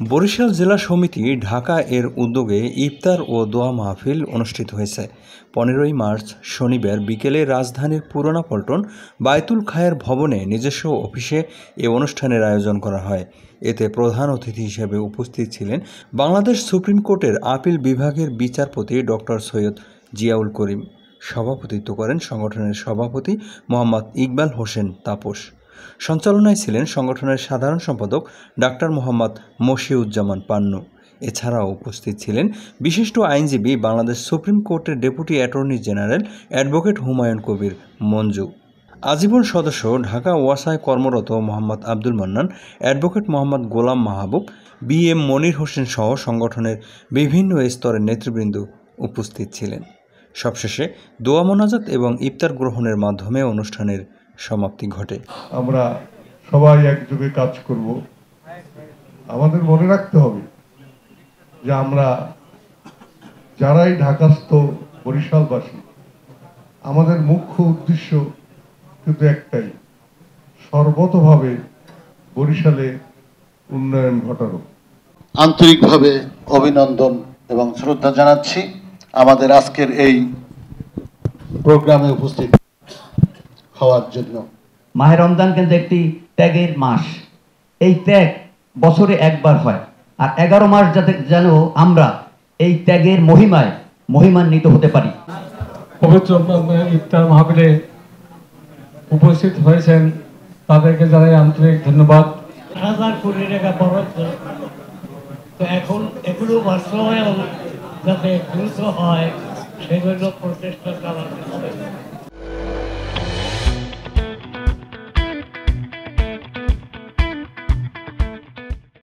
বরিশাল জেলা সমিতি ঢাকা এর উদ্যোগে ইফতার ও দোয়া মাহফিল অনুষ্ঠিত হয়েছে। 15ই মার্চ শনিবার বিকেলে রাজধানীর পুরানা পল্টন বায়তুল খায়ের ভবনে নিজস্ব অফিসে এ অনুষ্ঠানের আয়োজন করা হয়। এতে প্রধান অতিথি হিসেবে উপস্থিত ছিলেন বাংলাদেশ সুপ্রিম কোর্টের আপিল বিভাগের বিচারপতি ডক্টর সৈয়দ জিয়াউল করিম। সভাপতিত্ব করেন সংগঠনের সভাপতি মোহাম্মদ ইকবাল হোসেন তাপস। সঞ্চালনায় ছিলেন সংগঠনের সাধারণ সম্পাদক ডাক্তার মোহাম্মদ মশিউজ্জামান পান্নু। এছাড়াও উপস্থিত ছিলেন বিশিষ্ট আইনজীবী বাংলাদেশ সুপ্রিম কোর্টের deputy attorney general advocate Humayun Kabir Manju, আজীবন সদস্য ঢাকা ওয়াসায় কর্মরত মোহাম্মদ আব্দুল মান্নান, অ্যাডভোকেট মোহাম্মদ গোলাম মাহবুব, বি.এম. মনির হোসেন সহ সংগঠনের বিভিন্ন স্তরের নেতৃবৃন্দ উপস্থিত ছিলেন। সবশেষে দোয়া মোনাজাত এবং ইফতার গ্রহণের মাধ্যমে অনুষ্ঠানের সমাপ্তি ঘটে। আমরা সবাই একযোগে কাজ করব। আমাদের মনে রাখতে হবে যে আমরা যারাই ঢাকাস্থ বরিশালবাসী, আমাদের মুখ্য উদ্দেশ্য কিন্তু একটাই, সর্বতভাবে বরিশালে উন্নয়ন ঘটানো। আন্তরিকভাবে অভিনন্দন এবং শ্রদ্ধা জানাচ্ছি আমাদের আজকের এই প্রোগ্রামে উপস্থিত হওয়ার জন্য। মাহে রমজান কিন্তু একটি ত্যাগের মাস। এই ত্যাগ বছরে একবার হয়, আর 11 মাস যাতে যেন আমরা এই ত্যাগের মহিমান্বিত হতে পারি। পবিত্র ইফতার মাহফিলে উপস্থিত হয়েছেন তাদেরকে জানাই আন্তরিক ধন্যবাদ। 1000 কোটি টাকা বরাদ্দ, তো এখন এগুলো বাস্তবায়ন যাতে দ্রুত হয় সেগুলো প্রচেষ্টা চালাতে হবে।